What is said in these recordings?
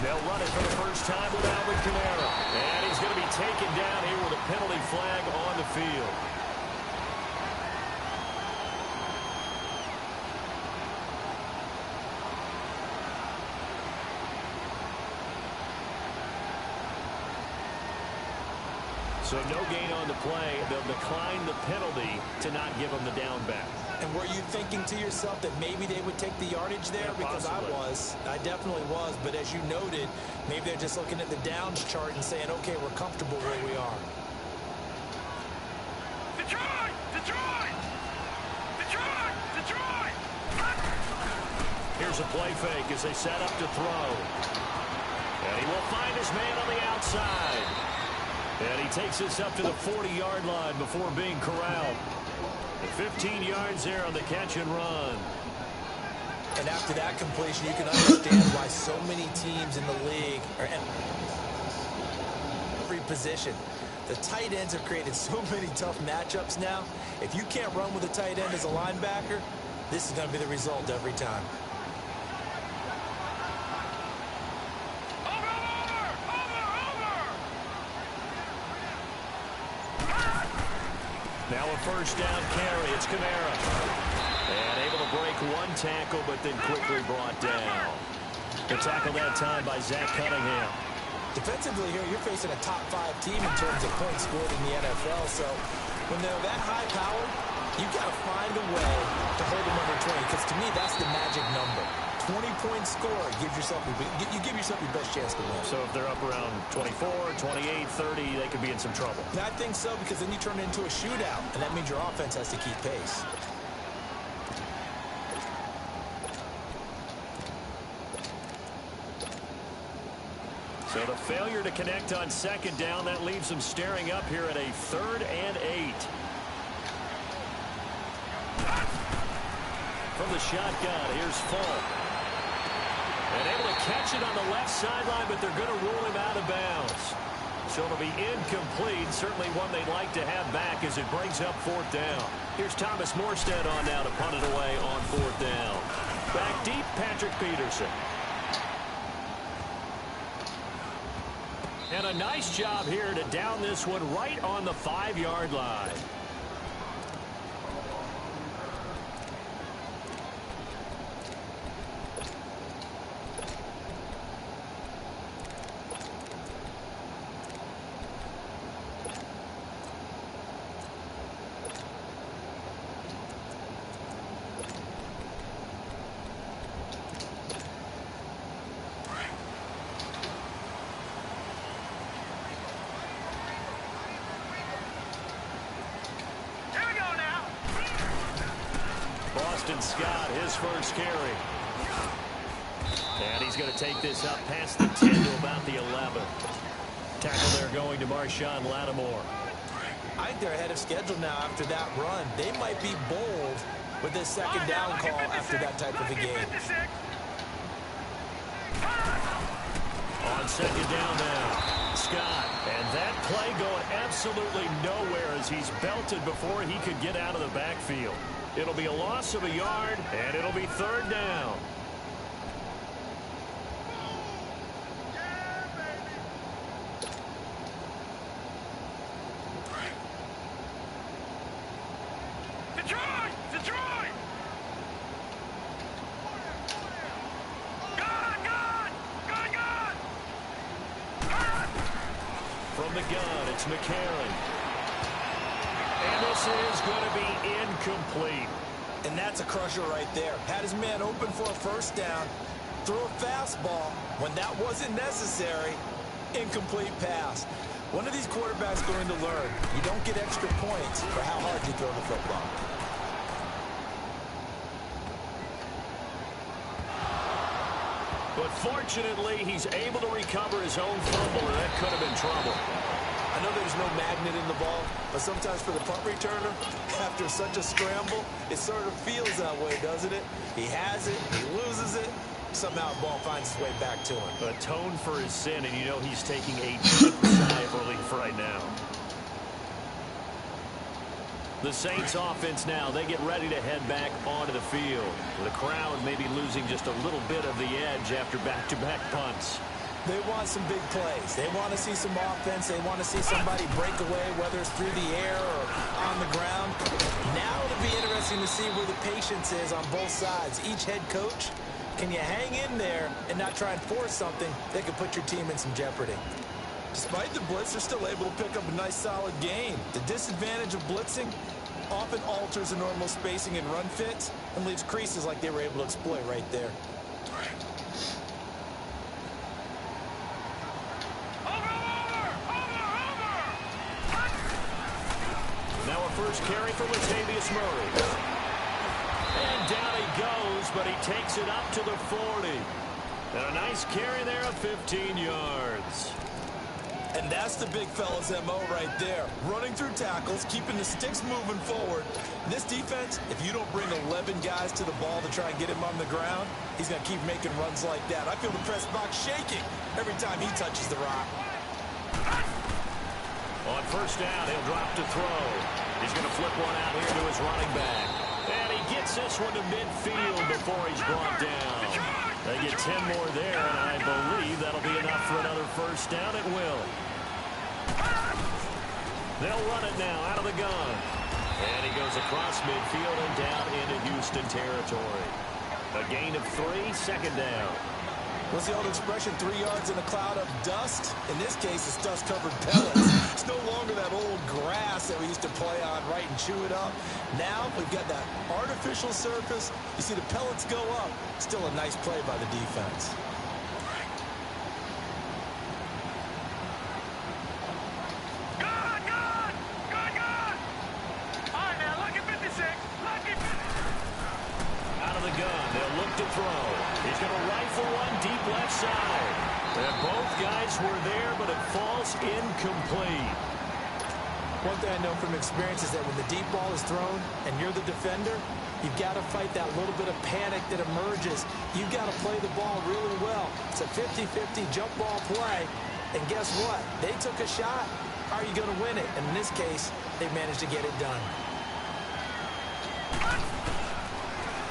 They'll run it for the first time with Alvin Kamara. And he's going to be taken down here with a penalty flag on the field. So no gain on the play. They'll decline the penalty to not give them the down back. And were you thinking to yourself that maybe they would take the yardage there? Yeah, because possibly. I definitely was. But as you noted, maybe they're just looking at the downs chart and saying, okay, we're comfortable where we are. Detroit! Detroit! Detroit! Detroit! Here's a play fake as they set up to throw. And he will find his man on the outside. And he takes this up to the 40-yard line before being corralled. 15 yards there on the catch and run. And after that completion, you can understand why so many teams in the league are in every position. The tight ends have created so many tough matchups now. If you can't run with a tight end as a linebacker, this is going to be the result every time. Now a first down carry. It's Kamara. And able to break one tackle, but then quickly brought down. The tackle that time by Zach Cunningham. Defensively here, you're facing a top-5 team in terms of points scored in the NFL. So when they're that high-powered, you've got to find a way to hold them under 20. Because to me, that's the magic number. 20-point score gives yourself you give yourself your best chance to win. So if they're up around 24, 28, 30, they could be in some trouble. I think so, because then you turn it into a shootout, and that means your offense has to keep pace. So the failure to connect on second down, that leaves them staring up here at a 3rd and 8. From the shotgun, here's Fulton. And able to catch it on the left sideline, but they're going to rule him out of bounds. So it'll be incomplete. Certainly one they'd like to have back as it brings up 4th down. Here's Thomas Morstead on now to punt it away on 4th down. Back deep, Patrick Peterson. And a nice job here to down this one right on the 5-yard line. Scott, his first carry. And he's going to take this up past the 10 to about the 11. Tackle there going to Marshawn Lattimore. I think they're ahead of schedule now after that run. They might be bold with this second down call after that type of a game. On second down now, Scott. And that play going absolutely nowhere as he's belted before he could get out of the backfield. It'll be a loss of a yard, and it'll be 3rd down. Detroit! Detroit! Gun! From the gun, it's McCarron. And this is going to be incomplete. And that's a crusher right there. Had his man open for a first down, threw a fastball. When that wasn't necessary, incomplete pass. One of these quarterbacks going to learn, you don't get extra points for how hard you throw the football. But fortunately, he's able to recover his own fumble, and that could have been trouble. I know there's no magnet in the ball, but sometimes for the punt returner, after such a scramble, it sort of feels that way, doesn't it? He has it, he loses it, somehow the ball finds its way back to him. Atone for his sin, and you know he's taking a deep sigh of relief right now. The Saints offense now, they get ready to head back onto the field. The crowd may be losing just a little bit of the edge after back-to-back punts. They want some big plays. They want to see some offense. They want to see somebody break away, whether it's through the air or on the ground. Now it'll be interesting to see where the patience is on both sides. Each head coach, can you hang in there and not try and force something that could put your team in some jeopardy? Despite the blitz, they're still able to pick up a nice, solid gain. The disadvantage of blitzing often alters the normal spacing and run fits and leaves creases like they were able to exploit right there. Now a first carry for Latavius Murray. And down he goes, but he takes it up to the 40. And a nice carry there of 15 yards. And that's the big fella's MO right there. Running through tackles, keeping the sticks moving forward. This defense, if you don't bring 11 guys to the ball to try and get him on the ground, he's going to keep making runs like that. I feel the press box shaking every time he touches the rock. On first down, he'll drop to throw. He's going to flip one out here to his running back. And he gets this one to midfield before he's brought down. They get 10 more there, and I believe that'll be enough for another first down. It will. They'll run it now out of the gun. And he goes across midfield and down into Houston territory. A gain of 3, second down. What's the old expression, 3 yards in a cloud of dust? In this case, it's dust-covered pellets. It's no longer that old grass that we used to play on, right, and chew it up. Now we've got that artificial surface. You see the pellets go up. Still a nice play by the defense. Out of the gun, they'll look to throw. He's going to rifle one deep left side. And both guys were there, but it falls incomplete. One thing I know from experience is that when the deep ball is thrown and you're the defender, you've got to fight that little bit of panic that emerges. You've got to play the ball really well. It's a 50-50 jump ball play. And guess what? They took a shot. Are you going to win it? And in this case, they managed to get it done.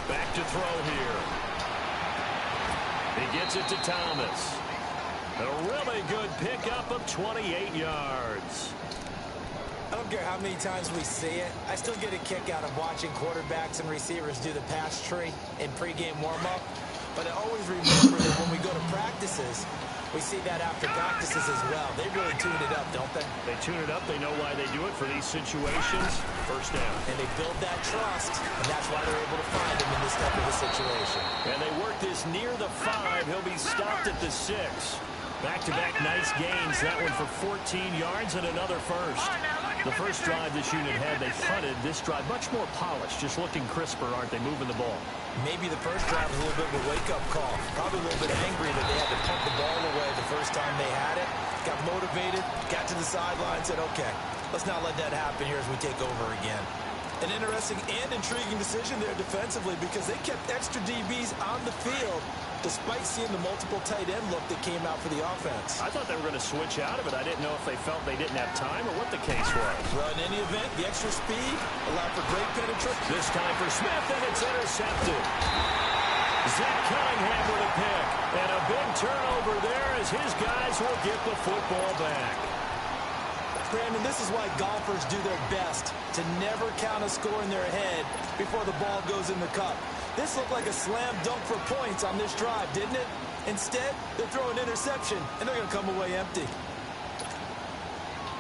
Back to throw here. He gets it to Thomas. A really good pickup of 28 yards. I don't care how many times we see it. I still get a kick out of watching quarterbacks and receivers do the pass tree in pregame warm-up. But I always remember that when we go to practices, we see that after practices as well. They really tune it up, don't they? They tune it up. They know why they do it for these situations. First down. And they build that trust, and that's why they're able to find him in this type of a situation. And they work this near the 5. He'll be stopped at the 6. Back-to-back nice gains. That one for 14 yards and another first. The first drive this unit had, they punted. This drive much more polished, just looking crisper, aren't they, moving the ball? Maybe the first drive was a little bit of a wake-up call. Probably a little bit angry that they had to punt the ball away the first time they had it. Got motivated, got to the sideline, said, okay, let's not let that happen here as we take over again. An interesting and intriguing decision there defensively because they kept extra DBs on the field despite seeing the multiple tight end look that came out for the offense. I thought they were going to switch out of it. I didn't know if they felt they didn't have time or what the case was. Well, in any event, the extra speed allowed for great penetration. This time for Smith, and it's intercepted. Zach Cunningham with a pick. And a big turnover there as his guys will get the football back. Brandon, this is why golfers do their best to never count a score in their head before the ball goes in the cup. This looked like a slam dunk for points on this drive, didn't it? Instead, they throw an interception, and they're going to come away empty.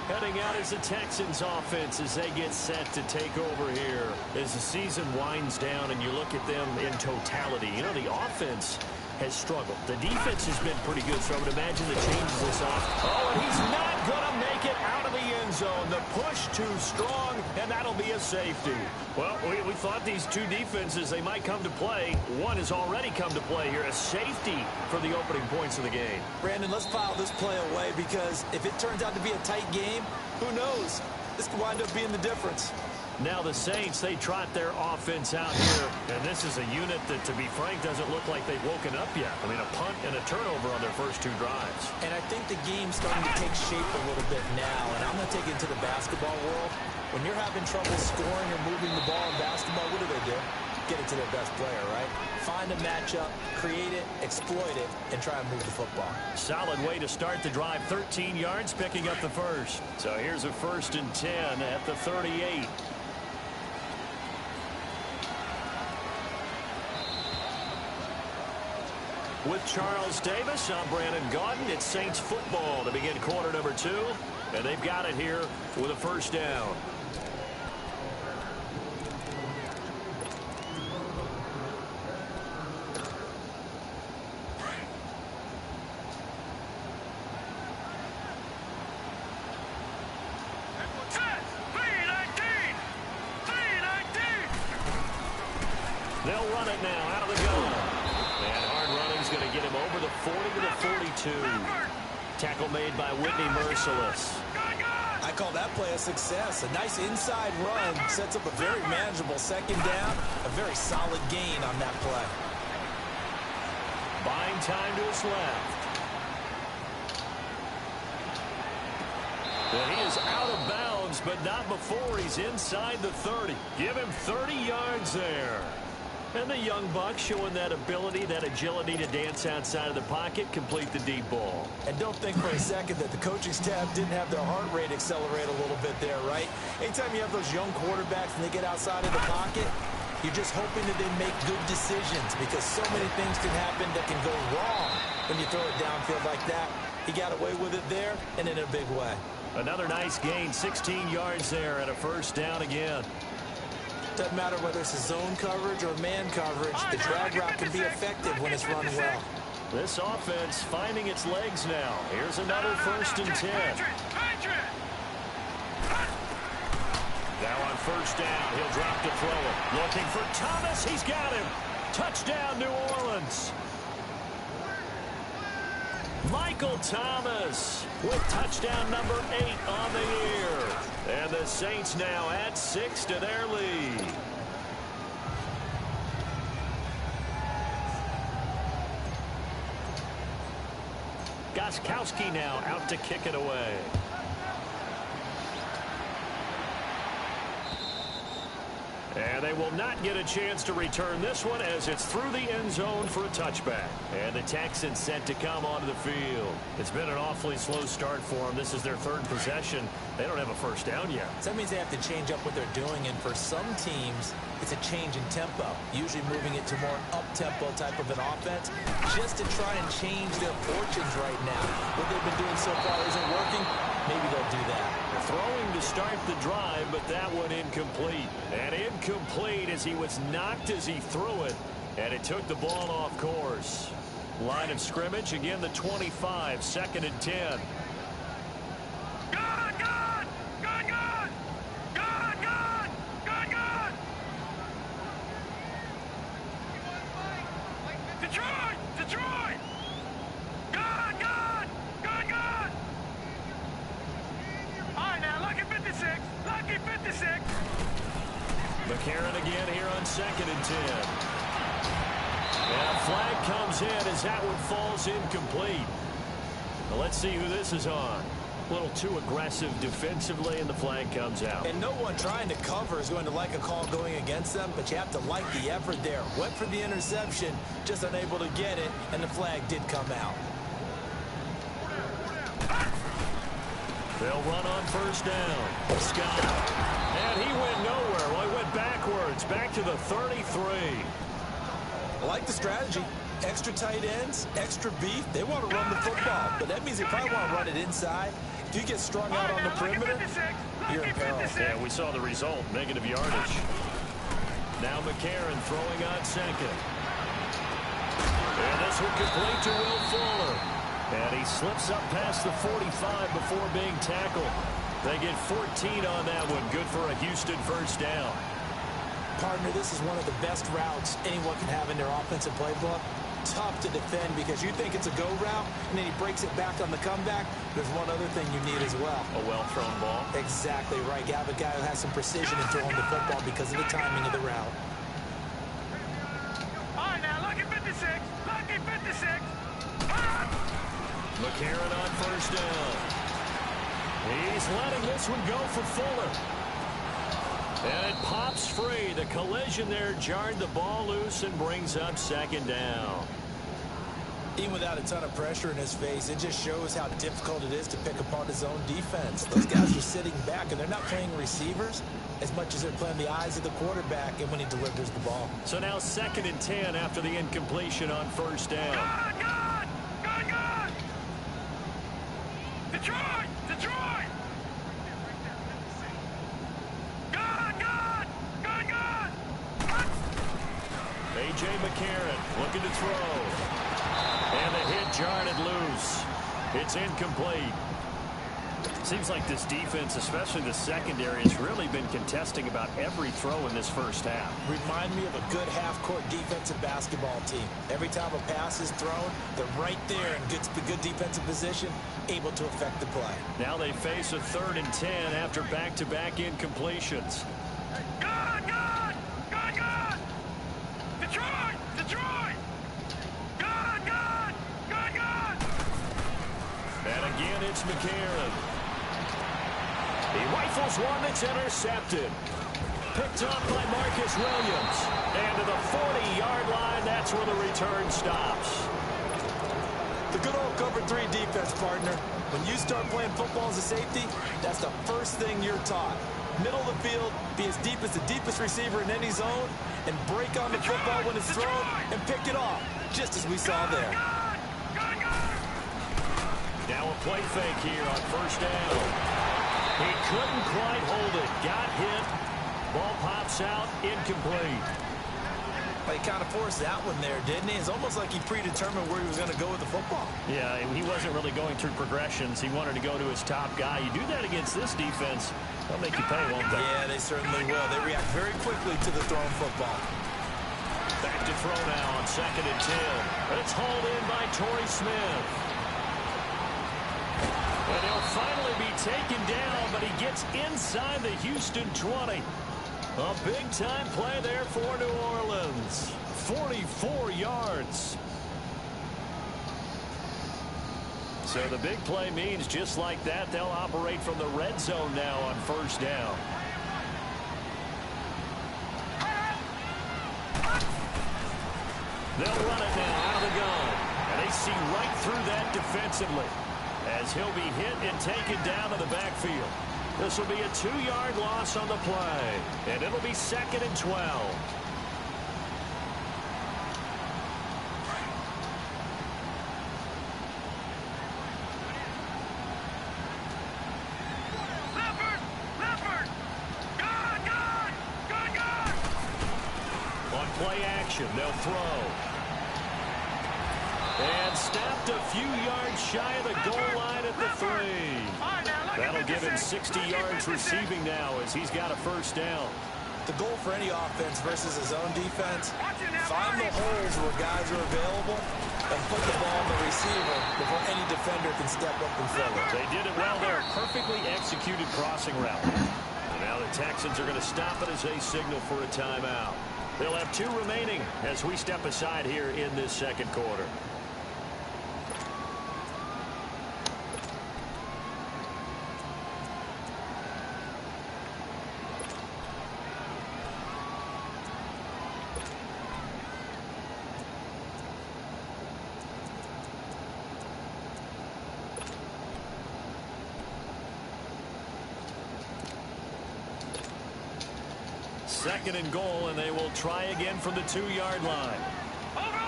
Heading out is the Texans offense as they get set to take over here. As the season winds down and you look at them in totality, you know, the offense has struggled. The defense has been pretty good, so I would imagine the changes this off. Oh, and he's not going to make it out of the end zone. The push too strong, and that'll be a safety. Well, we thought these two defenses, they might come to play. One has already come to play here, a safety for the opening points of the game. Brandon, let's file this play away because if it turns out to be a tight game, who knows? This could wind up being the difference. Now the Saints, they trot their offense out here, and this is a unit that, to be frank, doesn't look like they've woken up yet. I mean, a punt and a turnover on their first 2 drives. And I think the game's starting to take shape a little bit now, and I'm going to take it to the basketball world. When you're having trouble scoring or moving the ball in basketball, what do? get it to their best player, right? Find a matchup, create it, exploit it, and try and move the football. Solid way to start the drive. 13 yards, picking up the first. So here's a 1st and 10 at the 38. With Charles Davis, I'm Brandon Gaudin. It's Saints football to begin quarter number 2. And they've got it here with a 1st down. They'll run it now out of the gun. And hard running's going to get him over the 40 to the 42. Tackle made by Whitney Merciless. I call that play a success. A nice inside run sets up a very manageable 2nd down. A very solid gain on that play. Buying time to his left. And he is out of bounds, but not before he's inside the 30. Give him 30 yards there. And the young buck showing that ability, that agility to dance outside of the pocket, complete the deep ball. And don't think for a second that the coaching staff didn't have their heart rate accelerate a little bit there, right? Anytime you have those young quarterbacks and they get outside of the pocket, you're just hoping that they make good decisions because so many things can happen that can go wrong when you throw it downfield like that. He got away with it there and in a big way. Another nice gain, 16 yards there and a 1st down again. Doesn't matter whether it's a zone coverage or man coverage, the drag route can be effective when it's run well. This offense finding its legs now. Here's another 1st and 10. Now on 1st down, he'll drop to throw it. Looking for Thomas. He's got him. Touchdown, New Orleans. Michael Thomas with touchdown number 8 on the year. And the Saints now add 6 to their lead. Gostkowski now out to kick it away. And they will not get a chance to return this one as it's through the end zone for a touchback. And the Texans set to come onto the field. It's been an awfully slow start for them. This is their 3rd possession. They don't have a 1st down yet. So that means they have to change up what they're doing. And for some teams, it's a change in tempo. Usually moving it to more up-tempo type of an offense just to try and change their fortunes right now. What they've been doing so far isn't working. Maybe they'll do that. Throwing to start the drive, but that one incomplete. And incomplete as he was knocked as he threw it. And it took the ball off course. Line of scrimmage, again the 25, 2nd and 10. McCarron again here on 2nd and 10. And a flag comes in as that one falls incomplete. Well, let's see who this is on. A little too aggressive defensively, and the flag comes out. And no one trying to cover is going to like a call going against them, but you have to like the effort there. Went for the interception, just unable to get it, and the flag did come out. They'll run on 1st down. Scott. And he went nowhere. Well, he went backwards, back to the 33. I like the strategy. Extra tight ends, extra beef. They want to run the football, but that means they probably want to run it inside. If you get strung out on the perimeter, you're in peril. Yeah, we saw the result, negative yardage. Now McCarron throwing on 2nd. And this will complete to Will Fuller. And he slips up past the 45 before being tackled. They get 14 on that one. Good for a Houston 1st down. Partner, this is one of the best routes anyone can have in their offensive playbook. Tough to defend because you think it's a go route, and then he breaks it back on the comeback. There's one other thing you need as well. A well-thrown ball. Exactly right. You have a guy who has some precision in throwing the football because of the timing of the route. All right, now, lucky 56. Lucky 56. McCarron on 1st down. He's letting this one go for Fuller. And it pops free. The collision there jarred the ball loose and brings up second down. Even without a ton of pressure in his face, it just shows how difficult it is to pick apart his own defense. Those guys are sitting back, and they're not playing receivers as much as they're playing the eyes of the quarterback and when he delivers the ball. So now 2nd and 10 after the incompletion on first down. God! Detroit! Detroit! God! A.J. McCarron looking to throw. And the hit jarred it loose. It's incomplete. Seems like this defense, especially the secondary, has really been contesting about every throw in this first half. Remind me of a good half-court defensive basketball team. Every time a pass is thrown, they're right there in good defensive position, able to affect the play. Now they face a 3rd and 10 after back-to-back incompletions. God! Detroit! God! And again, it's McCarron. He rifles one that's intercepted. Picked up by Marcus Williams. And to the 40-yard line, that's where the return stops. The good old cover 3 defense, partner. When you start playing football as a safety, that's the first thing you're taught. Middle of the field, be as deep as the deepest receiver in any zone, and break on the football when it's thrown and pick it off, just as we saw there. Now a play fake here on first down. He couldn't quite hold it. Got hit. Ball pops out. Incomplete. Well, he kind of forced that one there, didn't he? It's almost like he predetermined where he was going to go with the football. Yeah, he wasn't really going through progressions. He wanted to go to his top guy. You do that against this defense, they'll make you pay, won't they? Yeah, they certainly will. They react very quickly to the thrown football. Back to throw now on 2nd and 10. It's hauled in by Torrey Smith. And he'll finally be taken down, but he gets inside the Houston 20. A big-time play there for New Orleans. 44 yards. So the big play means just like that, they'll operate from the red zone now on first down. They'll run it now out of the gun. And they see right through that defensively, as he'll be hit and taken down to the backfield. This will be a 2-yard loss on the play, and it'll be 2nd and 12. Leopard! God! On play action, they'll throw. And snapped a few yards shy of the goal line at the 3. That'll give him 60 yards receiving now as he's got a first down. The goal for any offense versus his own defense, find the holes where guys are available and put the ball on the receiver before any defender can step up and fill it. They did it well there. Perfectly executed crossing route. And now the Texans are going to stop it as they signal for a timeout. They'll have 2 remaining as we step aside here in this second quarter. Second and goal, and they will try again from the 2-yard line. Over!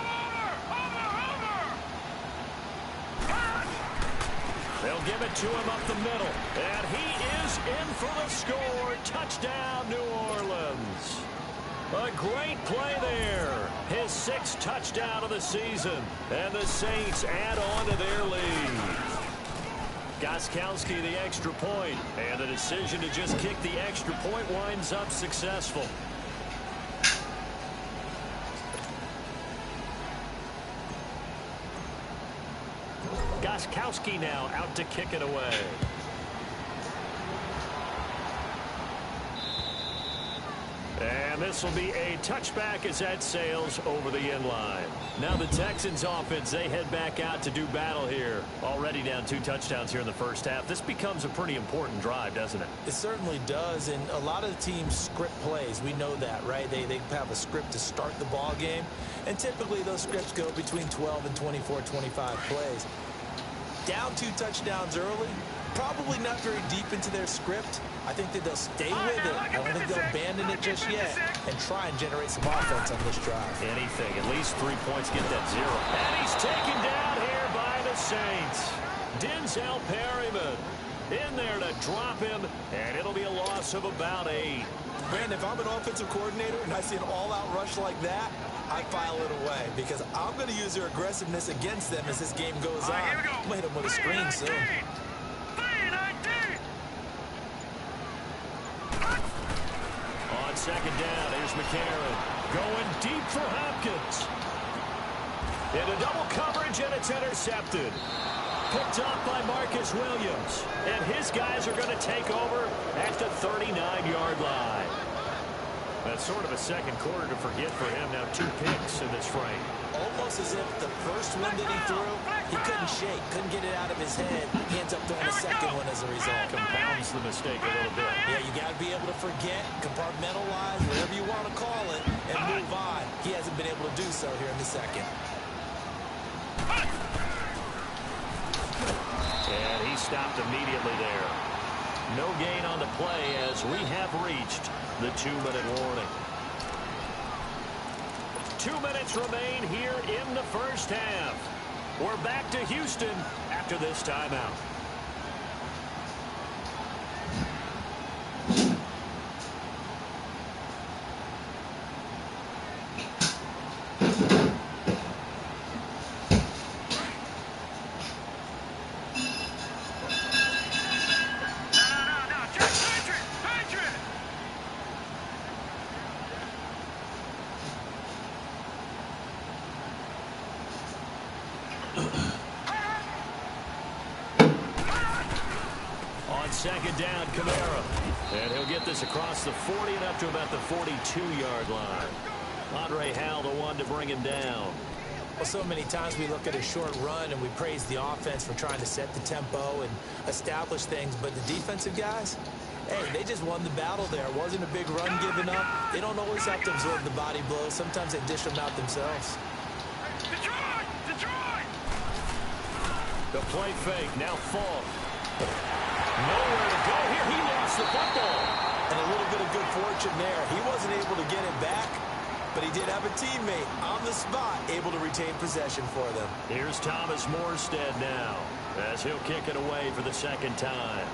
They'll give it to him up the middle, and he is in for the score. Touchdown, New Orleans. A great play there. His 6th touchdown of the season, and the Saints add on to their lead. Gostkowski the extra point, and the decision to just kick the extra point winds up successful. Gostkowski now out to kick it away. And this will be a touchback as that sails over the end line. Now the Texans offense, they head back out to do battle here. Already down 2 touchdowns here in the first half. This becomes a pretty important drive, doesn't it? It certainly does, and a lot of the teams script plays. We know that, right? They have a script to start the ball game, and typically those scripts go between 12 and 24, 25 plays. Down 2 touchdowns early, probably not very deep into their script. I think that they'll stay with it. I don't think they'll abandon it just yet and try and generate some offense on this drive. Anything. At least 3 points, get that 0. And he's taken down here by the Saints. Denzel Perryman in there to drop him, and it'll be a loss of about 8. Man, if I'm an offensive coordinator and I see an all-out rush like that, I file it away because I'm going to use their aggressiveness against them as this game goes on. Here we go. I'm going to hit them with a screen soon. On second down, here's McCarron going deep for Hopkins. Into double coverage, and it's intercepted. Picked up by Marcus Williams. And his guys are going to take over at the 39-yard line. That's sort of a second quarter to forget for him. Now 2 picks in this frame. Almost as if the first one that he threw, he couldn't shake, couldn't get it out of his head. He ends up throwing a second one as a result. Compounds the mistake a little bit. Yeah, you got to be able to forget, compartmentalize, whatever you want to call it, and move on. He hasn't been able to do so here in the second. And he stopped immediately there. No gain on the play as we have reached the 2-minute warning. 2 minutes remain here in the first half. We're back to Houston after this timeout. Second down, Kamara. And he'll get this across the 40 and up to about the 42-yard line. Andre Howell, the one to bring him down. Well, so many times we look at a short run and we praise the offense for trying to set the tempo and establish things. But the defensive guys, hey, they just won the battle there. It wasn't a big run given up. They don't always have to absorb the body blows. Sometimes they dish them out themselves. Detroit! Detroit! The play fake, now Falk. Nowhere to go here. He lost the football. And a little bit of good fortune there. He wasn't able to get it back, but he did have a teammate on the spot able to retain possession for them. Here's Thomas Morstead now as he'll kick it away for the second time.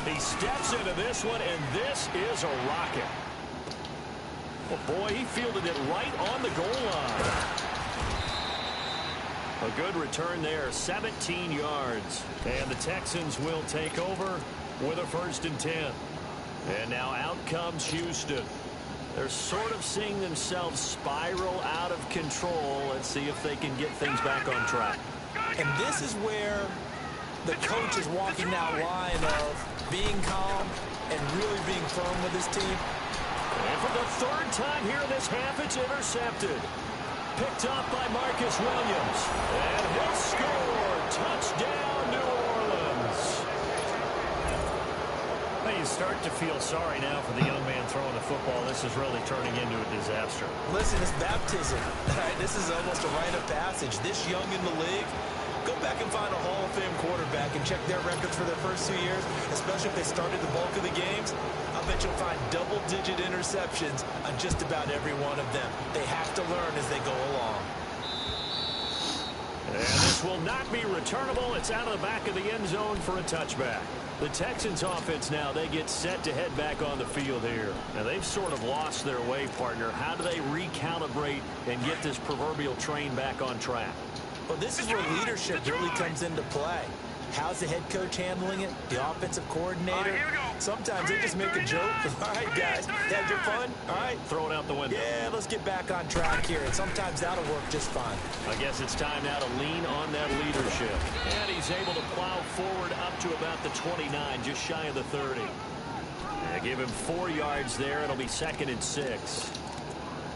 He steps into this one, and this is a rocket. Oh, boy, he fielded it right on the goal line. A good return there, 17 yards. And the Texans will take over with a 1st and 10. And now out comes Houston. They're sort of seeing themselves spiral out of control. Let's see if they can get things back on track. And this is where the coach is walking that line of being calm and really being firm with his team. And for the 3rd time here in this half, it's intercepted. Picked up by Marcus Williams. And he'll score. Touchdown, New Orleans. Well, you start to feel sorry now for the young man throwing the football. This is really turning into a disaster. Listen, it's baptism. Right? This is almost a rite of passage. This young in the league, go back and find a Hall of Fame quarterback and check their records for their first 2 years, especially if they started the bulk of the games. I bet you'll find double-digit interceptions on just about every one of them. They have to learn as they go along. And this will not be returnable. It's out of the back of the end zone for a touchback. The Texans offense now, they get set to head back on the field here. Now, they've sort of lost their way, partner. How do they recalibrate and get this proverbial train back on track? Well, this is where leadership really comes into play. How's the head coach handling it? The offensive coordinator? Here we go. Sometimes they just make a joke. All right, guys, had your fun? All right. Throw it out the window. Yeah, let's get back on track here, and sometimes that'll work just fine. I guess it's time now to lean on that leadership. And he's able to plow forward up to about the 29, just shy of the 30. Give him 4 yards there. It'll be 2nd and 6.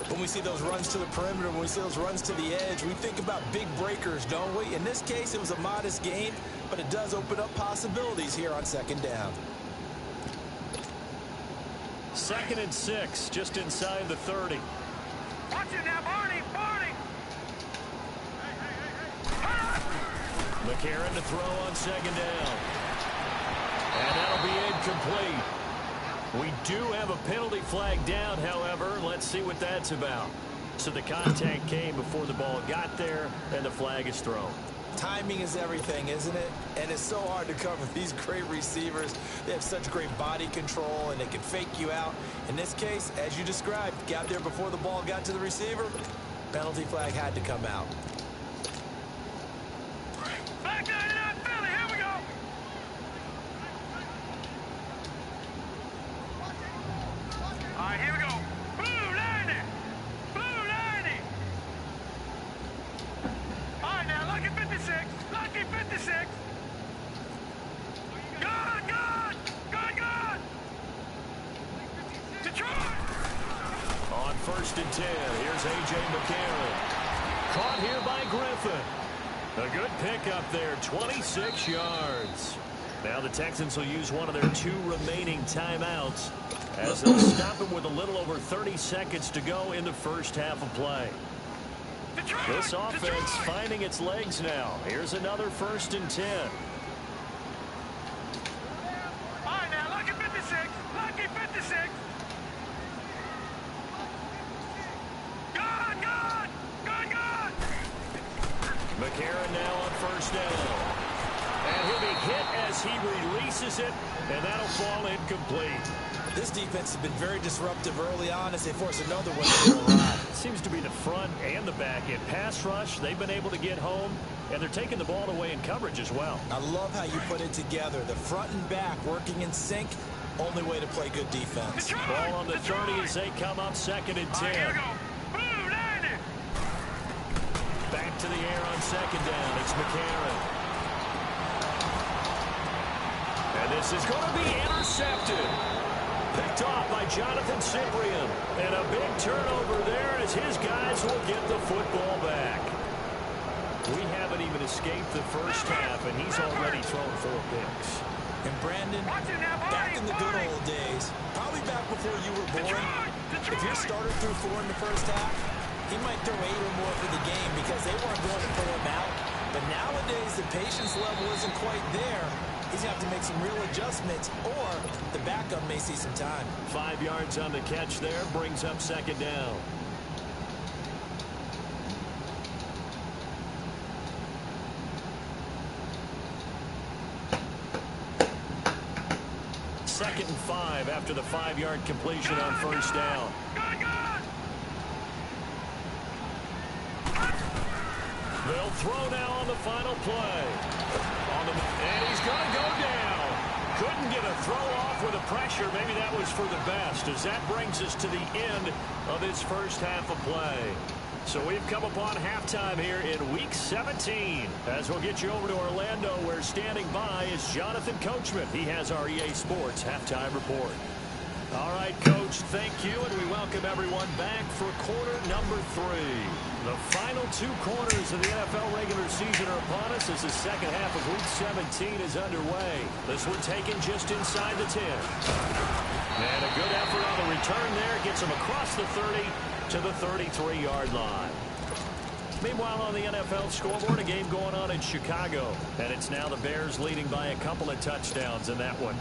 When we see those runs to the perimeter, when we see those runs to the edge, we think about big breakers, don't we? In this case, it was a modest gain, but it does open up possibilities here on 2nd down. 2nd and 6, just inside the 30. Watch it now, Barney. McCarron to throw on 2nd down. And that'll be incomplete. We do have a penalty flag down, however. Let's see what that's about. So the contact came before the ball got there, and the flag is thrown. Timing is everything, isn't it? And it's so hard to cover these great receivers. They have such great body control, and they can fake you out. In this case, as you described, got there before the ball got to the receiver. Penalty flag had to come out. Back 99, Philly. Here we go. All right, here we go. Blue 90. Blue 90. All right, now, lucky 56. Lucky 56. Good. Detroit. On 1st and 10, here's A.J. McCarron. Caught here by Griffin. A good pickup there, 26 yards. Now the Texans will use one of their 2 remaining timeouts as they'll stop him with a little over 30 seconds to go in the first half of play. Detroit. This offense finding its legs now. Here's another 1st and 10. All right, now, lucky 56. Lucky 56. Good. McCarron now on 1st down. And he'll be hit as he releases it, and that'll fall incomplete. This defense has been very disruptive early on as they force another one to go awry. Seems to be the front and the back end. Pass rush, they've been able to get home, and they're taking the ball away in coverage as well. I love how you put it together. The front and back working in sync. Only way to play good defense. Detroit. Ball on the 30 as they come up 2nd and 10. All right, here we go. Blue 90. Back to the air on 2nd down. It's McCarron. And this is going to be intercepted. Picked off by Jonathan Cyprien. And a big turnover there as his guys will get the football back. We haven't even escaped the first half, and he's already thrown 4 picks. And Brandon, back in the good old days, probably back before you were born, if your starter threw 4 in the first half, he might throw 8 or more for the game because they weren't going to pull him out. But nowadays, the patience level isn't quite there. He's going to have to make some real adjustments, or the backup may see some time. 5 yards on the catch there, brings up 2nd down. Second and 5 after the 5-yard completion on 1st down. They'll throw now on the final play. And he's going to go down. Couldn't get a throw off with the pressure. Maybe that was for the best, as that brings us to the end of this first half of play. So we've come upon halftime here in Week 17. As we'll get you over to Orlando, where standing by is Jonathan Coachman. He has our EA Sports halftime report. All right, Coach, thank you, and we welcome everyone back for quarter number 3. The final 2 quarters of the NFL regular season are upon us as the second half of Week 17 is underway. This one taken just inside the 10. And a good effort on the return there gets him across the 30 to the 33-yard line. Meanwhile, on the NFL scoreboard, a game going on in Chicago, and it's now the Bears leading by a couple of touchdowns in that one.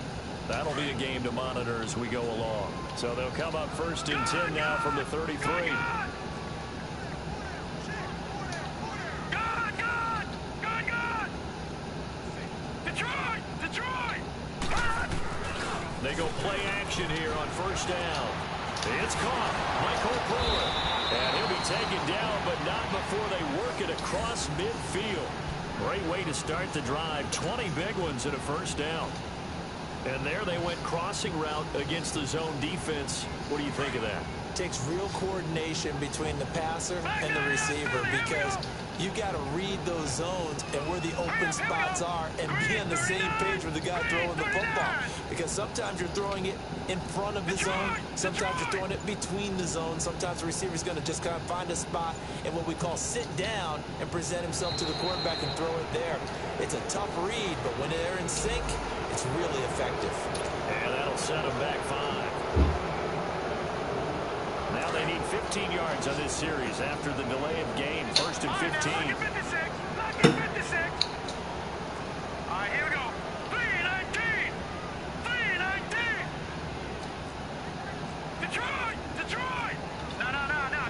That'll be a game to monitor as we go along. So they'll come up 1st and 10 now from the 33. Detroit! They go play action here on 1st down. It's caught. Michael Brewer. And he'll be taken down, but not before they work it across midfield. Great way to start the drive. 20 big ones and a first down. And there they went crossing route against the zone defense. What do you think of that? Takes real coordination between the passer and the receiver because you've got to read those zones and where the open spots are and be on the same page with the guy throwing the football. Because sometimes you're throwing it in front of the zone. Sometimes you're throwing it between the zones. Sometimes the receiver's going to just kind of find a spot and what we call sit down and present himself to the quarterback and throw it there. It's a tough read, but when they're in sync, it's really effective. And that'll set them back 5. Now they need 15 yards on this series after the delay of game. First and 15. Lock at 56. All right, here we go. 3-19. Detroit. No.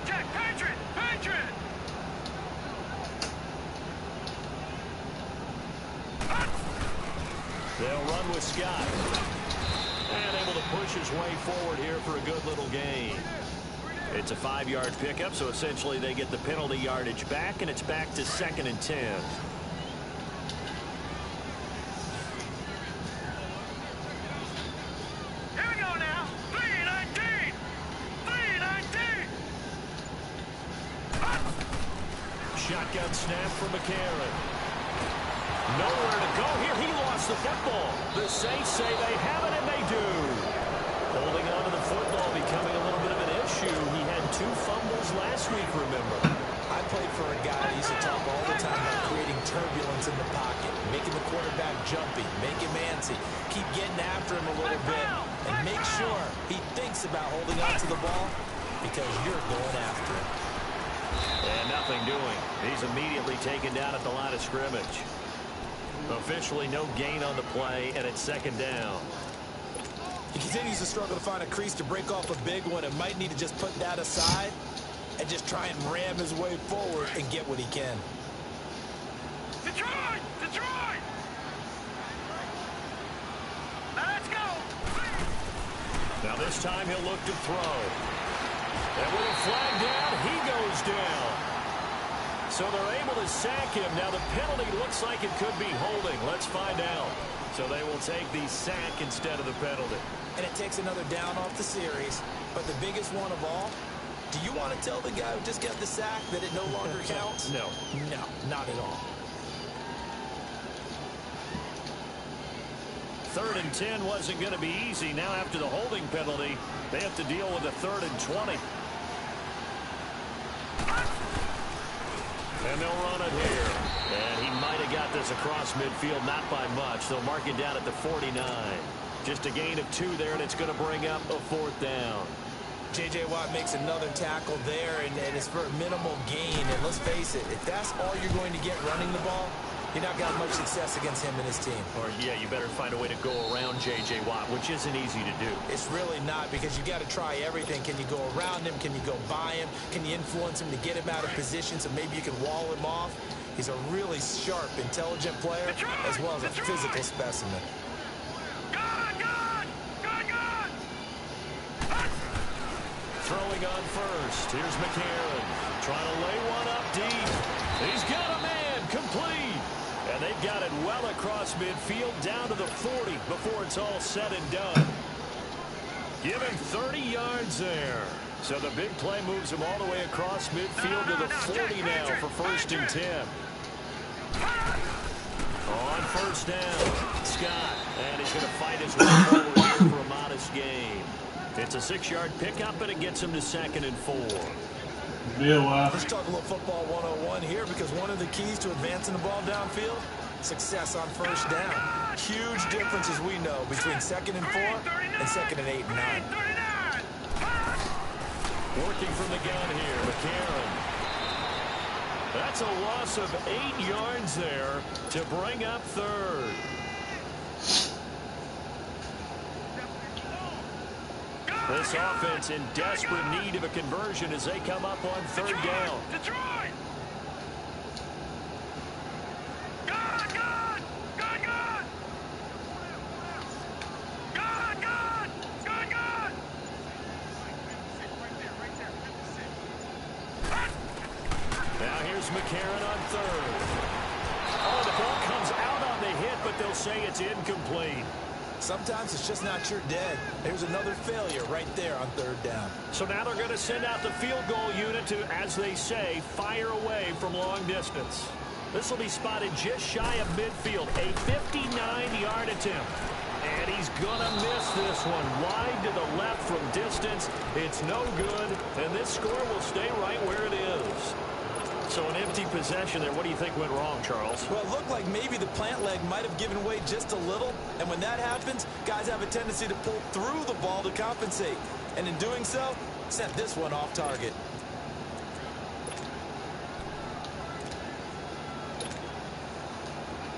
Jack, Patriot. They'll run with Scott. And able to push his way forward here for a good little gain. It's a 5-yard pickup, so essentially they get the penalty yardage back, and it's back to 2nd and 10. Here we go now. 3-19. Shotgun snap from McCarron. Nowhere to go here. He lost the football. The Saints say they have it, and they do. Holding on to the football becoming a little bit of an issue. He had 2 fumbles last week, remember. I played for a guy that used to talk all the time about creating turbulence in the pocket, making the quarterback jumpy, make him antsy, keep getting after him a little bit, and make sure he thinks about holding on to the ball because you're going after him. And nothing doing. He's immediately taken down at the line of scrimmage. Officially no gain on the play, and it's 2nd down. He continues to struggle to find a crease to break off a big one and might need to just put that aside and just try and ram his way forward and get what he can. Detroit! Now let's go! Now this time he'll look to throw. And with a flag down, he goes down. So they're able to sack him. Now the penalty looks like it could be holding. Let's find out. So they will take the sack instead of the penalty. And it takes another down off the series. But the biggest one of all, do you want to tell the guy who just got the sack that it no longer counts? No. No, not at all. 3rd and 10 wasn't going to be easy. Now after the holding penalty, they have to deal with a 3rd and 20. And they'll run it here. And he might have got this across midfield, not by much. They'll mark it down at the 49. Just a gain of 2 there, and it's going to bring up a 4th down. J.J. Watt makes another tackle there, and it's for a minimal gain. And let's face it, if that's all you're going to get running the ball, you're not going to have much success against him and his team. Or, yeah, you better find a way to go around J.J. Watt, which isn't easy to do. It's really not, because you got to try everything. Can you go around him? Can you go by him? Can you influence him to get him out of position so maybe you can wall him off? He's a really sharp, intelligent player, as well as a physical specimen. Throwing on first. Here's McCarron. Trying to lay one up deep. He's got a man complete. And they've got it well across midfield down to the 40 before it's all said and done. Give him 30 yards there. So the big play moves him all the way across midfield to the 40 now for 1st and 10. On 1st down, Scott. And he's going to fight his way forward here for a modest gain. It's a 6-yard pickup, and it gets him to 2nd and 4. Let's talk a little football 101 here, because one of the keys to advancing the ball downfield, success on 1st down. Huge difference, as we know, between 2nd and 4 and 2nd and 8 and 9. Working from the gun here, McCarron. That's a loss of 8 yards there to bring up 3rd. This offense in desperate need of a conversion as they come up on 3rd down. Detroit! Good! Now here's McCarron on 3rd. Oh, the ball comes out on the hit, but they'll say it's incomplete. Sometimes it's just not your day. There's another failure right there on third down. So now they're going to send out the field goal unit to, as they say, fire away from long distance. This will be spotted just shy of midfield, a 59-yard attempt. And he's going to miss this one. Wide to the left from distance. It's no good, and this score will stay right where it is. So an empty possession there. What do you think went wrong, Charles? Well, it looked like maybe the plant leg might have given way just a little. And when that happens, guys have a tendency to pull through the ball to compensate. And in doing so, sent this one off target.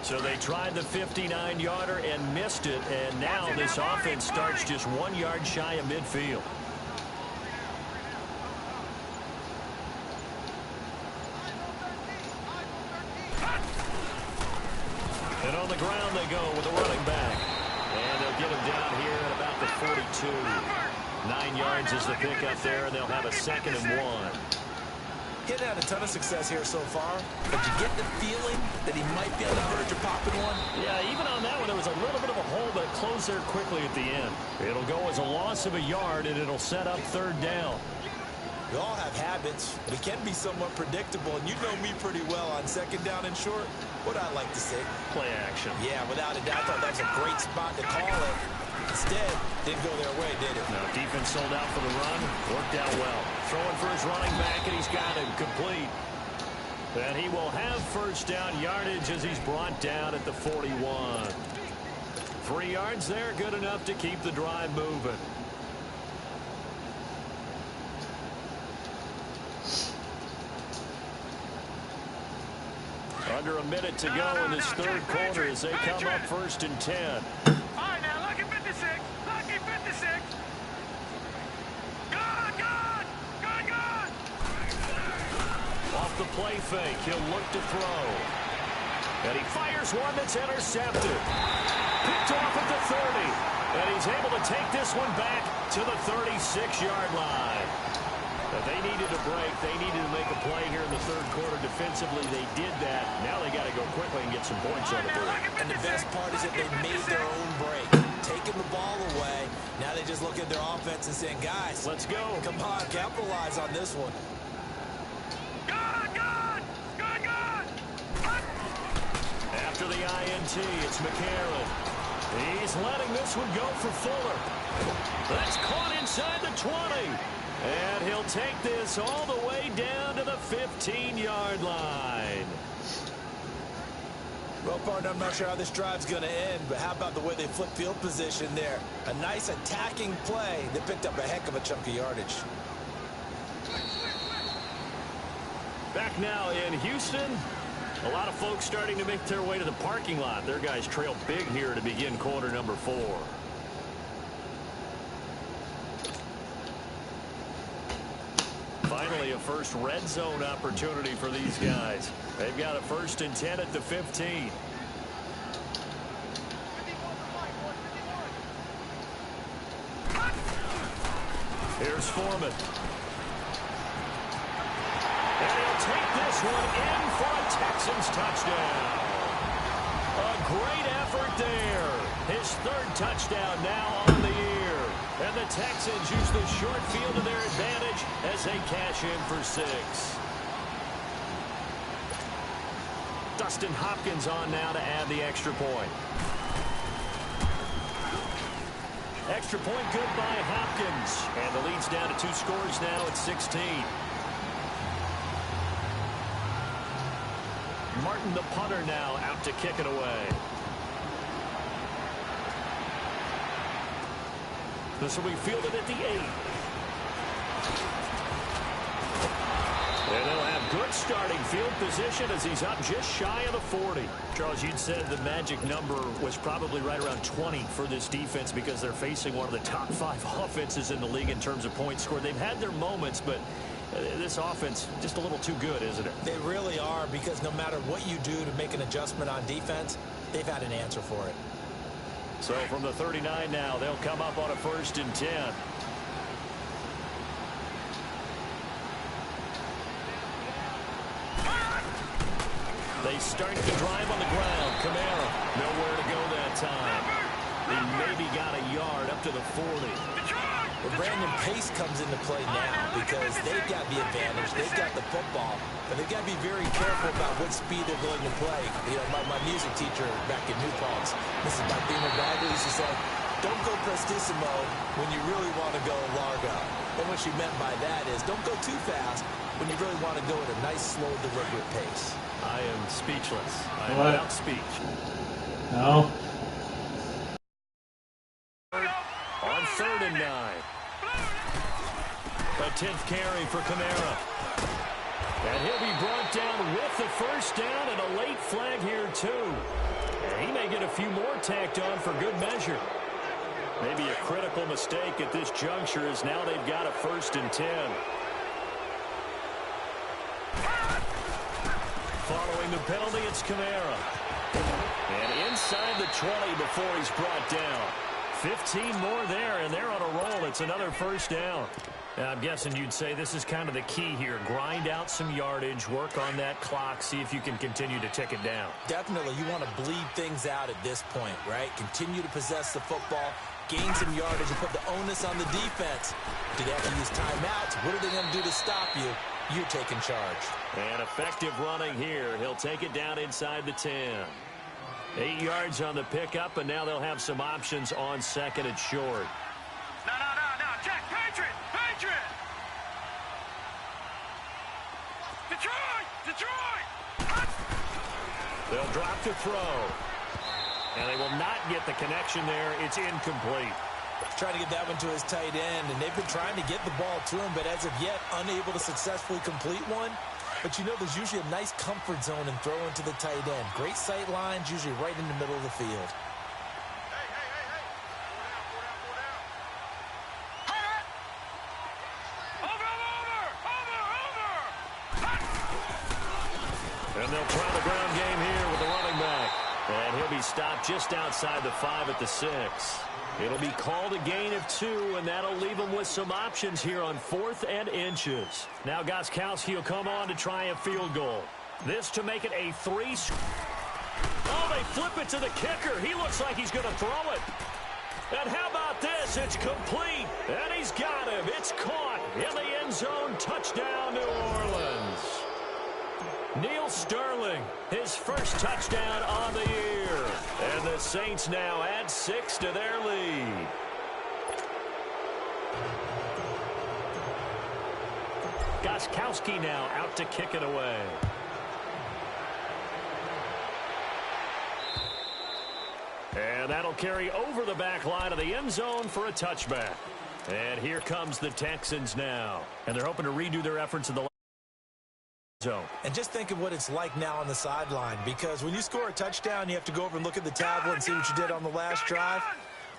So they tried the 59-yarder and missed it. And now this offense starts just 1 yard shy of midfield. And on the ground they go with a running back. And they'll get him down here at about the 42. 9 yards is the pickup there, and they'll have a 2nd and 1. Getting had a ton of success here so far, but you get the feeling that he might be on the verge of popping one. Yeah, even on that one, there was a little bit of a hole, but it closed there quickly at the end. It'll go as a loss of a yard, and it'll set up 3rd down. We all have habits. We can be somewhat predictable, and you know me pretty well on 2nd down and short. What I like to say? Play action. Yeah, without a doubt, I thought that was a great spot to call it. Instead, didn't go their way, did it? No, defense sold out for the run. Worked out well. Throwing for his running back, and he's got him complete. And he will have 1st down yardage as he's brought down at the 41. 3 yards there, good enough to keep the drive moving. Under a minute to go in this 3rd quarter as they come up 1st and 10. All right, now, lucky 56. Lucky 56. Good, good. Good, good. Off the play fake, he'll look to throw. And he fires one that's intercepted. Picked off at the 30. And he's able to take this one back to the 36-yard line. They needed a break. They needed to make a play here in the 3rd quarter. Defensively, they did that. Now they got to go quickly and get some points on the board. And the best part is that they made their own break. Taking the ball away. Now they just look at their offense and saying, guys, let's go. Come on, capitalize on this one. Good, good. Good, good. After the INT, it's McCarron. He's letting this one go for Fuller. That's caught inside the 20. And he'll take this all the way down to the 15-yard line. Well, partner, I'm not sure how this drive's going to end, but how about the way they flip field position there? A nice attacking play that picked up a heck of a chunk of yardage. Back now in Houston, a lot of folks starting to make their way to the parking lot. Their guys trail big here to begin quarter number 4. Finally, a first red zone opportunity for these guys. They've got a 1st and 10 at the 15. Here's Foreman. And he'll take this one in for a Texans touchdown. A great effort there. His 3rd touchdown now on the year. And the Texans use the short field to their advantage as they cash in for 6. Dustin Hopkins on now to add the extra point. Extra point good by Hopkins. And the lead's down to 2 scores now at 16. Martin, the punter, now out to kick it away. This will be fielded at the 8. And they'll have good starting field position as he's up just shy of the 40. Charles, you'd said the magic number was probably right around 20 for this defense because they're facing one of the top 5 offenses in the league in terms of points scored. They've had their moments, but this offense just a little too good, isn't it? They really are, because no matter what you do to make an adjustment on defense, they've had an answer for it. So from the 39 now, they'll come up on a 1st and 10. They They start the drive on the ground. Kamara, nowhere to go that time. He maybe got a yard up to the 40. Well, Brandon, pace comes into play now because they've got the advantage. They've got the football, but they've got to be very careful about what speed they're going to play. You know, my music teacher back in New Paltz, Mrs. Martina Bagley, used to say, don't go prestissimo when you really want to go largo. And what she meant by that is don't go too fast when you really want to go at a nice, slow, deliberate pace. I am speechless. I am without speech. No. On 3rd and 9. A 10th carry for Kamara. And he'll be brought down with the first down and a late flag here, too. And he may get a few more tacked on for good measure. Maybe a critical mistake at this juncture as now they've got a 1st and 10. Following the penalty, it's Kamara. And inside the 20 before he's brought down. 15 more there, and they're on a roll. It's another first down. Now, I'm guessing you'd say this is kind of the key here. Grind out some yardage, work on that clock, see if you can continue to tick it down. Definitely, you want to bleed things out at this point, right? Continue to possess the football, gain some yardage, and put the onus on the defense. Do they have to use timeouts? What are they going to do to stop you? You're taking charge. And effective running here. He'll take it down inside the 10. 8 yards on the pickup, and now they'll have some options on 2nd and short. No. Check. Patriot. Detroit. They'll drop to throw. And they will not get the connection there. It's incomplete. Trying to get that one to his tight end, and they've been trying to get the ball to him, but as of yet, unable to successfully complete one. But you know, there's usually a nice comfort zone in throwing to the tight end. Great sight lines, usually right in the middle of the field. And they'll try the ground game here with the running back. And he'll be stopped just outside the 5 at the 6. It'll be called a gain of 2, and that'll leave them with some options here on 4th and inches. Now Gostkowski will come on to try a field goal. This to make it a 3. Oh, they flip it to the kicker. He looks like he's going to throw it. And how about this? It's complete. And he's got him. It's caught in the end zone. Touchdown, New Orleans. Neil Sterling, his first touchdown on the year. And the Saints now add 6 to their lead. Gostkowski now out to kick it away. And that'll carry over the back line of the end zone for a touchback. And here comes the Texans now. And they're hoping to redo their efforts in the zone. And just think of what it's like now on the sideline, because when you score a touchdown, you have to go over and look at the tablet and see what you did on the last drive.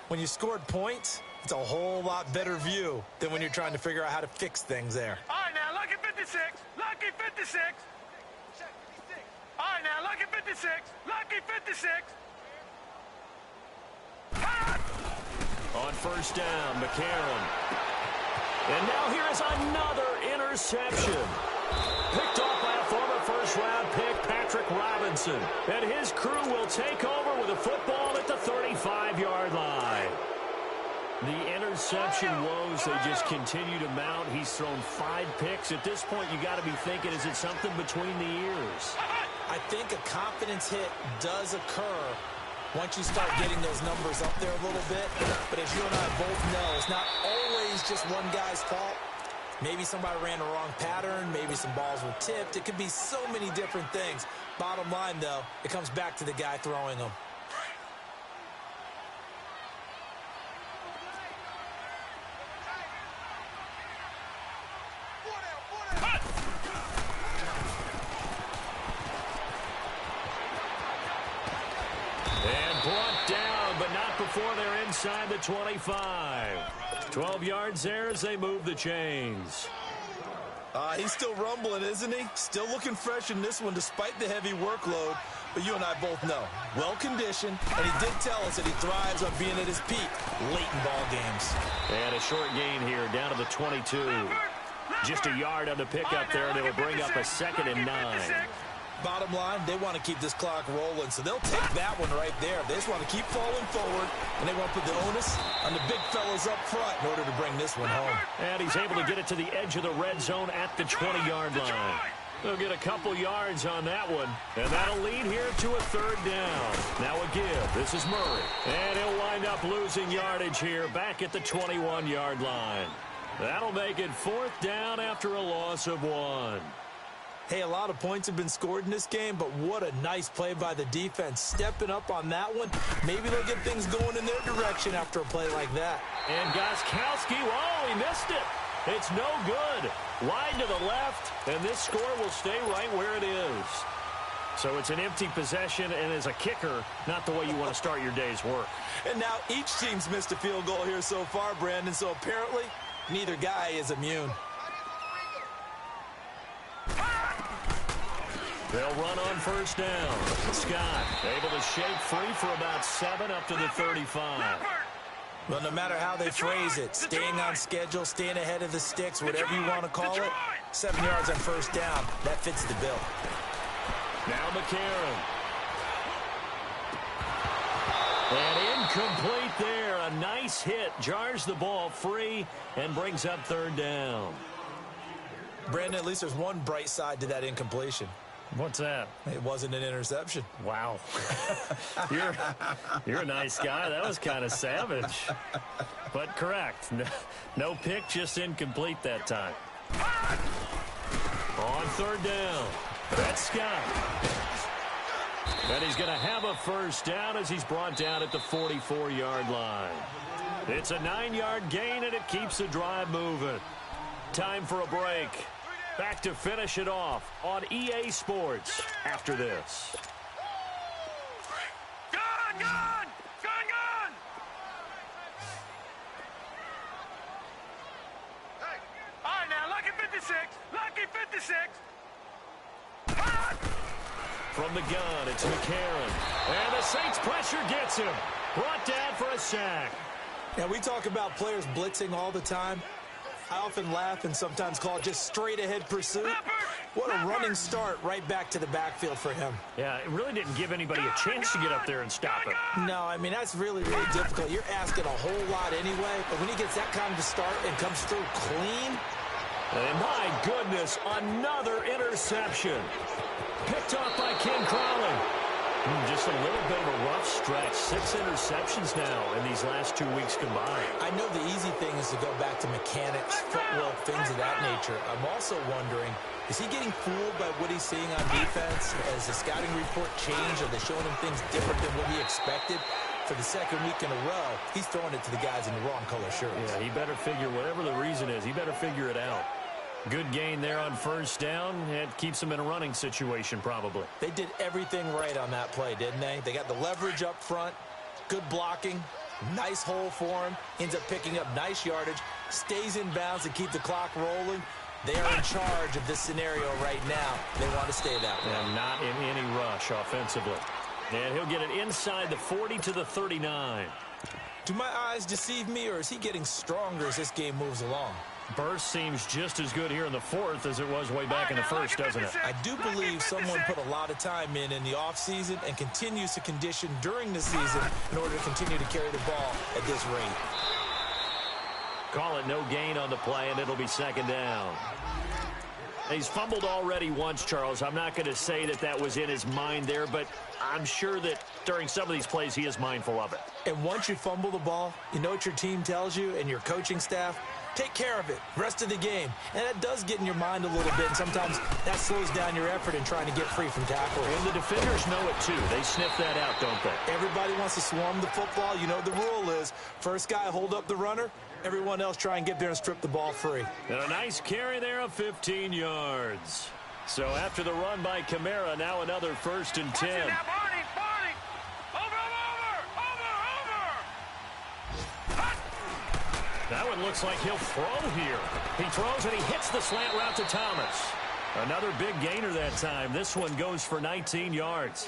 When you scored points, it's a whole lot better view than when you're trying to figure out how to fix things there. All right, now, lucky 56. Lucky 56. All right, now, lucky 56. Lucky 56. On first down, McCarron. And now here is another interception. Picked off by a former first-round pick, Patrick Robinson. And his crew will take over with a football at the 35-yard line. The interception woes, they just continue to mount. He's thrown 5 picks. At this point, you got to be thinking, is it something between the ears? I think a confidence hit does occur once you start getting those numbers up there a little bit. But as you and I both know, it's not always just one guy's fault. Maybe somebody ran a wrong pattern. Maybe some balls were tipped. It could be so many different things. Bottom line, though, it comes back to the guy throwing them. And brought down, but not before they're inside the 25. 12 yards there as they move the chains. He's still rumbling, isn't he? Still looking fresh in this one despite the heavy workload. But you and I both know, well-conditioned, and he did tell us that he thrives on being at his peak late in ball games. And a short gain here down to the 22. Just a yard on the pickup there, and it'll bring up a 2nd and 9. Bottom line, they want to keep this clock rolling, so they'll take that one right there. They just want to keep falling forward, and they want to put the onus on the big fellas up front in order to bring this one home. And he's able to get it to the edge of the red zone at the 20-yard line. They'll get a couple yards on that one, and that'll lead here to a third down. Now a give. This is Murray. And he'll wind up losing yardage here back at the 21-yard line. That'll make it fourth down after a loss of 1. Hey, a lot of points have been scored in this game, but what a nice play by the defense. Stepping up on that one. Maybe they'll get things going in their direction after a play like that. And Gostkowski, whoa, he missed it. It's no good. Wide to the left, and this score will stay right where it is. So it's an empty possession, and as a kicker, not the way you want to start your day's work. And now each team's missed a field goal here so far, Brandon, so apparently neither guy is immune. They'll run on first down. Scott able to shake free for about 7 up to the 35. Well, no matter how they phrase it, staying on schedule, staying ahead of the sticks, whatever you want to call it, 7 yards on first down, that fits the bill. Now McCarron. And incomplete there. A nice hit. Jars the ball free and brings up third down. Brandon, at least there's one bright side to that incompletion. What's that? It wasn't an interception. Wow. You're a nice guy. That was kind of savage. But correct. No pick, just incomplete that time. On third down. That's Scott. And he's going to have a first down as he's brought down at the 44-yard line. It's a 9-yard gain, and it keeps the drive moving. Time for a break. Back to finish it off on EA Sports after this. Gun! Gun! Gun! Gun! Hey. All right, now, lucky 56. Lucky 56. From the gun, it's McCarron. And the Saints pressure gets him. Brought down for a sack. Now, we talk about players blitzing all the time. I often laugh and sometimes call it just straight-ahead pursuit. What a running start right back to the backfield for him. Yeah, it really didn't give anybody a chance to get up there and stop it. No, I mean, that's really, really difficult. You're asking a whole lot anyway, but when he gets that kind of start and comes through clean. And my goodness, another interception. Picked off by Ken Crowley. Just a little bit of a rough stretch. 6 interceptions now in these last 2 weeks combined. I know the easy thing is to go back to mechanics, footwork, things of that nature. I'm also wondering, is he getting fooled by what he's seeing on defense? Has the scouting report changed? Are they showing him things different than what he expected? For the second week in a row, he's throwing it to the guys in the wrong color shirts. Yeah, he better figure, whatever the reason is, he better figure it out. Good gain there on first down. It keeps them in a running situation, probably. They did everything right on that play, didn't they? They got the leverage up front, good blocking, nice hole for him, ends up picking up nice yardage, stays in bounds to keep the clock rolling. They are in charge of this scenario right now. They want to stay that way. And not in any rush offensively. And he'll get it inside the 40 to the 39. Do my eyes deceive me, or is he getting stronger as this game moves along? Burst seems just as good here in the fourth as it was way back in the first, doesn't it? I do believe someone put a lot of time in the offseason and continues to condition during the season in order to continue to carry the ball at this rate. Call it no gain on the play, and it'll be second down. He's fumbled already once, Charles. I'm not going to say that that was in his mind there, but I'm sure that during some of these plays he is mindful of it. And once you fumble the ball, you know what your team tells you and your coaching staff? Take care of it, rest of the game. And that does get in your mind a little bit, and sometimes that slows down your effort in trying to get free from tackles. And the defenders know it, too. They sniff that out, don't they? Everybody wants to swarm the football. You know the rule is, first guy hold up the runner, everyone else try and get there and strip the ball free. And a nice carry there of 15 yards. So after the run by Kamara, now another 1st and 10. That one looks like he'll throw here. He throws and he hits the slant route to Thomas. Another big gainer that time. This one goes for 19 yards.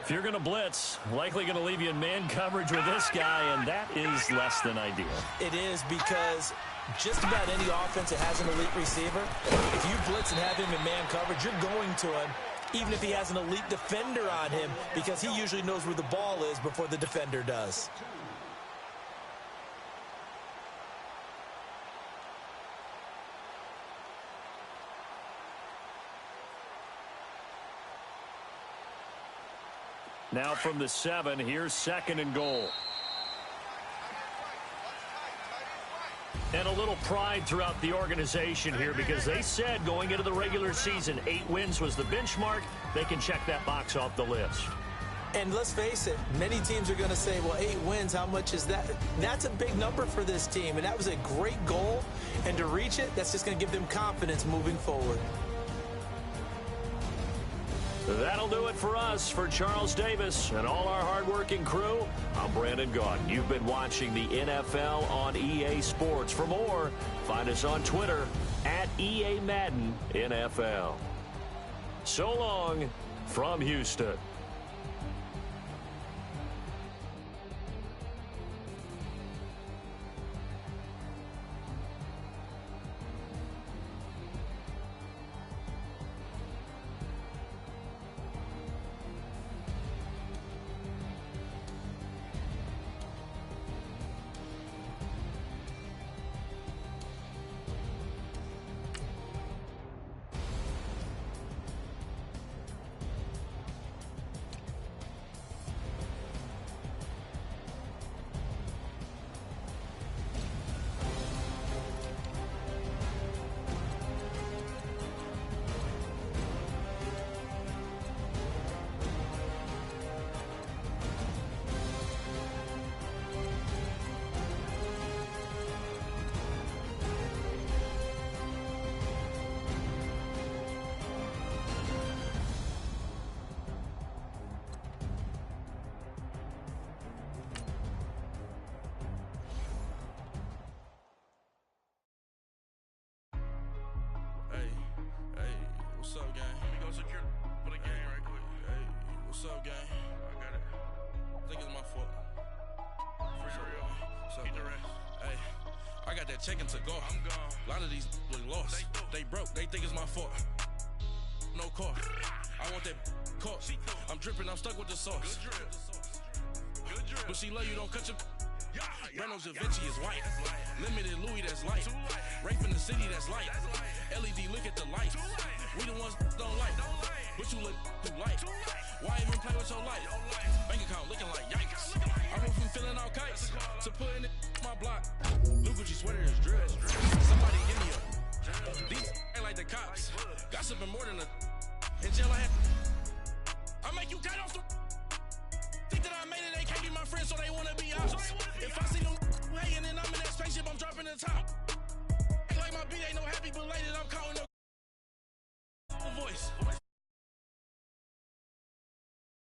If you're going to blitz, likely going to leave you in man coverage with this guy, and that is less than ideal. It is, because just about any offense that has an elite receiver, if you blitz and have him in man coverage, you're going to him even if he has an elite defender on him, because he usually knows where the ball is before the defender does. Now from the 7, here's 2nd and goal. And a little pride throughout the organization here, because they said going into the regular season 8 wins was the benchmark. They can check that box off the list. And let's face it, many teams are going to say, well, 8 wins, how much is that? That's a big number for this team, and that was a great goal. And to reach it, that's just going to give them confidence moving forward. That'll do it for us. For Charles Davis and all our hardworking crew, I'm Brandon Gaudin. You've been watching the NFL on EA Sports. For more, find us on Twitter at EA Madden NFL. So long from Houston. What's up, gang? Let me go secure for the game right quick. Hey, what's up, gang? I got it. I think it's my fault. For real. What's up, hey, I got that check-in to go. I'm gone. A lot of these look lost. They broke. They think it's my fault. No car. I want that caught. I'm dripping. I'm stuck with the sauce. Good drip. But she love you. Don't cut your... Reynolds Da Vinci is white. Limited Louis, that's light. Rape in the city, that's light. LED, look at the light. We the ones don't like. But you look too light. Why even play with your life? Bank account looking like yikes. I went from filling out kites to putting it in my block. Blue Gucci sweater is drip. Somebody give me a... These ain't like the cops. Gossiping more than a... In jail I had... I make you cut off the... Think that I made it, they can't be my friends, so they wanna be out. If I see them hating and I'm in that spaceship, I'm dropping the top. Ain't like my beat ain't no happy belated, I'm counting up.